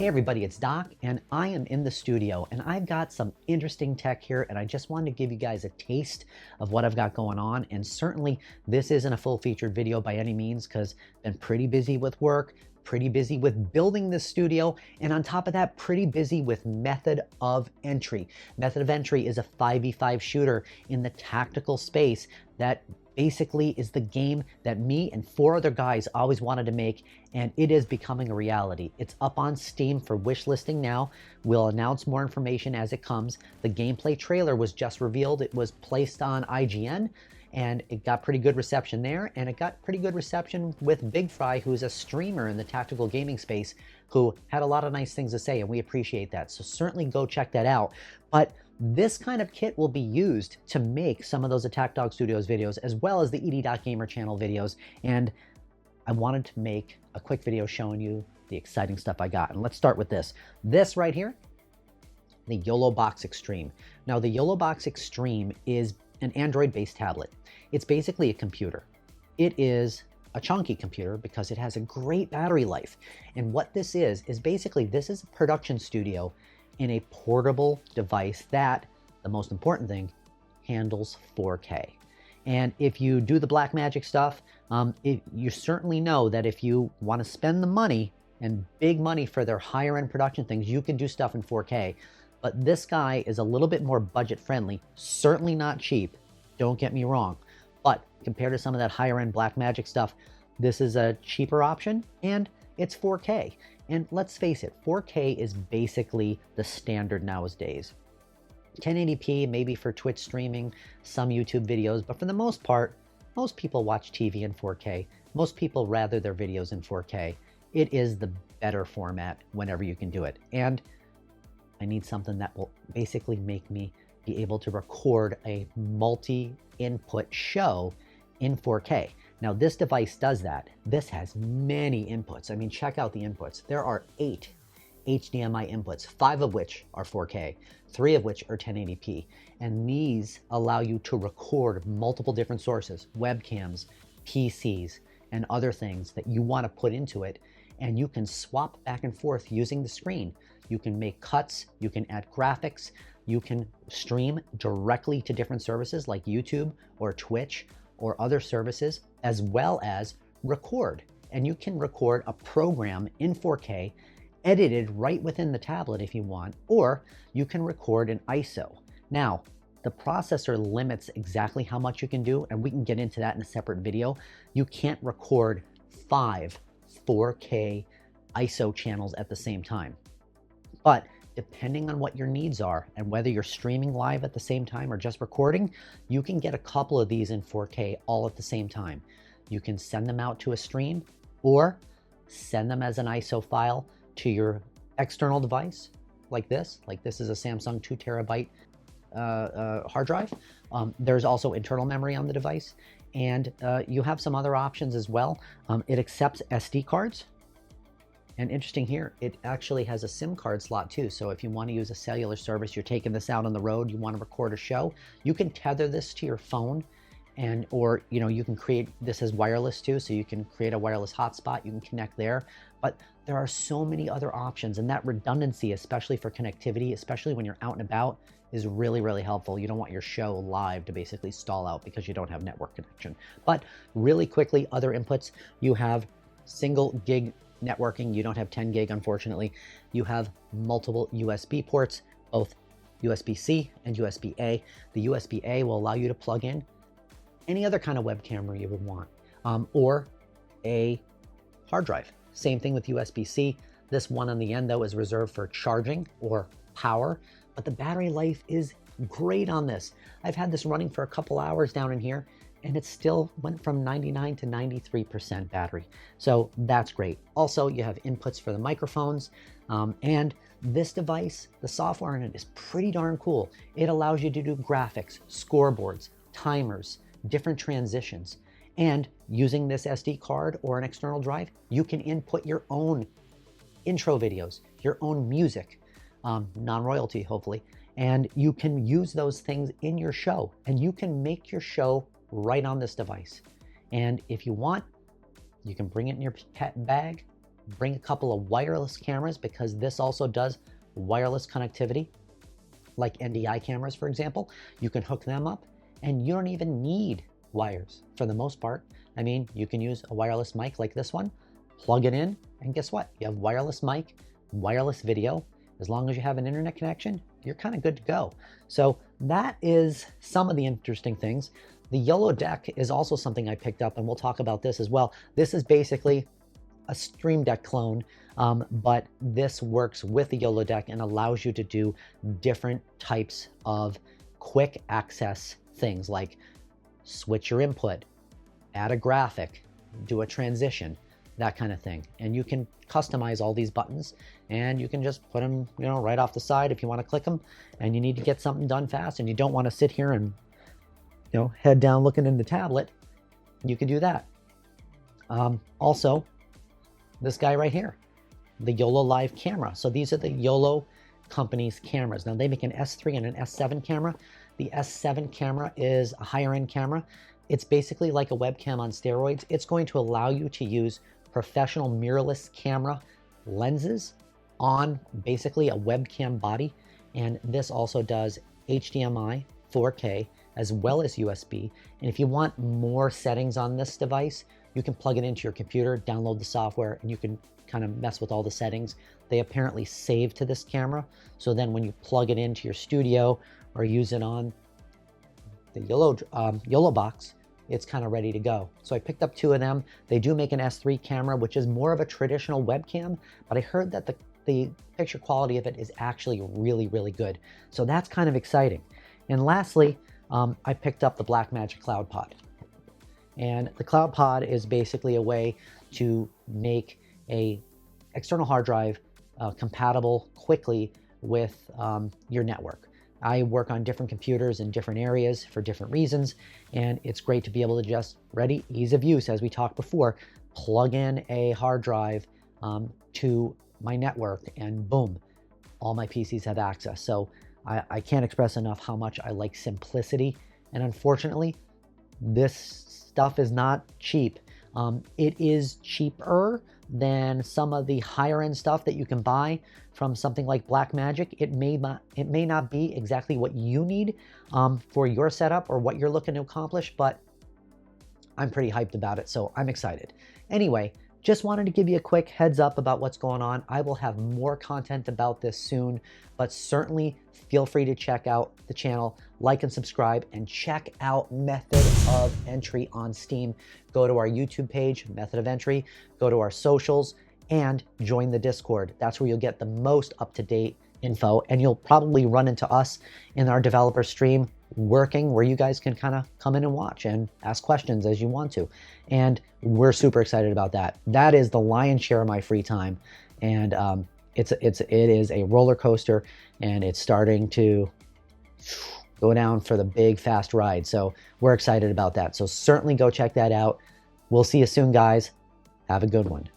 Hey everybody, it's Doc, and I am in the studio, and I've got some interesting tech here, and I just wanted to give you guys a taste of what I've got going on. And certainly this isn't a full featured video by any means, because I've been pretty busy with work, pretty busy with building this studio, and on top of that, pretty busy with Method of Entry. Method of Entry is a 5v5 shooter in the tactical space that basically is the game that me and 4 other guys always wanted to make, and it is becoming a reality. It's up on Steam for wish listing now. We'll announce more information as it comes. The gameplay trailer was just revealed. It was placed on IGN, and it got pretty good reception there, and it got pretty good reception with Big Fry, who's a streamer in the tactical gaming space, who had a lot of nice things to say, and we appreciate that. So certainly go check that out. But this kind of kit will be used to make some of those Attack Dog Studios videos, as well as the EDDocGamer channel videos. And I wanted to make a quick video showing you the exciting stuff I got. And let's start with this. This right here, the YoloBox Extreme. Now, the YoloBox Extreme is an Android-based tablet. It's basically a computer. It is a chunky computer because it has a great battery life. And what this is basically, this is a production studio in a portable device that, the most important thing, handles 4K. And if you do the black magic stuff, you certainly know that if you want to spend the money, and big money for their higher end production things, you can do stuff in 4K. But this guy is a little bit more budget friendly, certainly not cheap, don't get me wrong. But compared to some of that higher end black magic stuff, this is a cheaper option, and it's 4K. And let's face it, 4K is basically the standard nowadays. 1080p maybe for Twitch streaming, some YouTube videos, but for the most part, most people watch TV in 4K. Most people rather their videos in 4K. It is the better format whenever you can do it. And I need something that will basically make me be able to record a multi-input show in 4K. Now, this device does that. This has many inputs. I mean, check out the inputs. There are 8 HDMI inputs, 5 of which are 4K, 3 of which are 1080p. And these allow you to record multiple different sources, webcams, PCs, and other things that you want to put into it. And you can swap back and forth using the screen. You can make cuts, you can add graphics, you can stream directly to different services like YouTube or Twitch or other services, as well as record. And you can record a program in 4K, edited right within the tablet if you want, or you can record an ISO. Now, the processor limits exactly how much you can do, and we can get into that in a separate video. You can't record 5 4K ISO channels at the same time. But depending on what your needs are and whether you're streaming live at the same time or just recording, you can get a couple of these in 4K all at the same time. You can send them out to a stream or send them as an ISO file to your external device like this. Like this is a Samsung 2 terabyte hard drive. There's also internal memory on the device, and you have some other options as well. It accepts SD cards. And interesting here, it actually has a SIM card slot too. So if you want to use a cellular service, you're taking this out on the road, you want to record a show, you can tether this to your phone, and or you can create this as wireless too. So you can create a wireless hotspot, you can connect there. But there are so many other options, and that redundancy, especially for connectivity, especially when you're out and about, is really, really helpful. You don't want your show live to basically stall out because you don't have network connection. But really quickly, other inputs, you have single gig networking. You don't have 10 gig, unfortunately. You have multiple USB ports, both USB-C and USB-A. The USB-A will allow you to plug in any other kind of web camera you would want, or a hard drive. Same thing with USB-C. This one on the end, though, is reserved for charging or power, but the battery life is great on this. I've had this running for a couple hours down in here, and it still went from 99 to 93% battery. So that's great. Also, you have inputs for the microphones, and this device, the software in it is pretty darn cool. It allows you to do graphics, scoreboards, timers, different transitions. And using this SD card or an external drive, you can input your own intro videos, your own music, non-royalty hopefully, and you can use those things in your show, and you can make your show right on this device. And if you want, you can bring it in your pet bag, bring a couple of wireless cameras, because this also does wireless connectivity, like NDI cameras, for example. You can hook them up, and you don't even need wires for the most part. I mean, you can use a wireless mic like this one, plug it in, and guess what? You have wireless mic, wireless video. As long as you have an internet connection, you're kind of good to go. So that is some of the interesting things. The YoloDeck is also something I picked up, and we'll talk about this as well. This is basically a Stream Deck clone, but this works with the YoloDeck and allows you to do different types of quick access things, like switch your input, add a graphic, do a transition, that kind of thing. And you can customize all these buttons, and you can just put them, you know, right off the side if you want to click them and you need to get something done fast and you don't want to sit here and, you know, head down looking in the tablet. You can do that. Also, this guy right here, the YOLO Live camera. So these are the YOLO company's cameras. Now they make an S3 and an S7 camera. The S7 camera is a higher end camera. It's basically like a webcam on steroids. It's going to allow you to use professional mirrorless camera lenses on basically a webcam body. And this also does HDMI, 4K, as well as USB. And if you want more settings on this device, you can plug it into your computer, download the software, and you can kind of mess with all the settings. They apparently save to this camera. So then when you plug it into your studio or use it on the YoloBox, it's kind of ready to go. So I picked up 2 of them. They do make an S3 camera, which is more of a traditional webcam, but I heard that the picture quality of it is actually really, really good. So that's kind of exciting. And lastly, I picked up the Blackmagic Cloud Pod. And the Cloud Pod is basically a way to make a external hard drive compatible quickly with your network. I work on different computers in different areas for different reasons, and it's great to be able to just, ready, ease of use, as we talked before, plug in a hard drive to my network, and boom, all my PCs have access. So I can't express enough how much I like simplicity, and unfortunately, this stuff is not cheap. It is cheaper than some of the higher end stuff that you can buy from something like Blackmagic. It may not be exactly what you need for your setup or what you're looking to accomplish, but I'm pretty hyped about it, so I'm excited. Anyway, just wanted to give you a quick heads up about what's going on. I will have more content about this soon, but certainly feel free to check out the channel, like and subscribe, and check out Method of Entry on Steam. Go to our YouTube page, Method of Entry, go to our socials, and join the Discord. That's where you'll get the most up-to-date info, and you'll probably run into us in our developer stream working, where you guys can kind of come in and watch and ask questions as you want to. And we're super excited about that. That is the lion's share of my free time, and it is a roller coaster, and it's starting to go down for the big fast ride. So we're excited about that. So certainly go check that out. We'll see you soon, guys. Have a good one.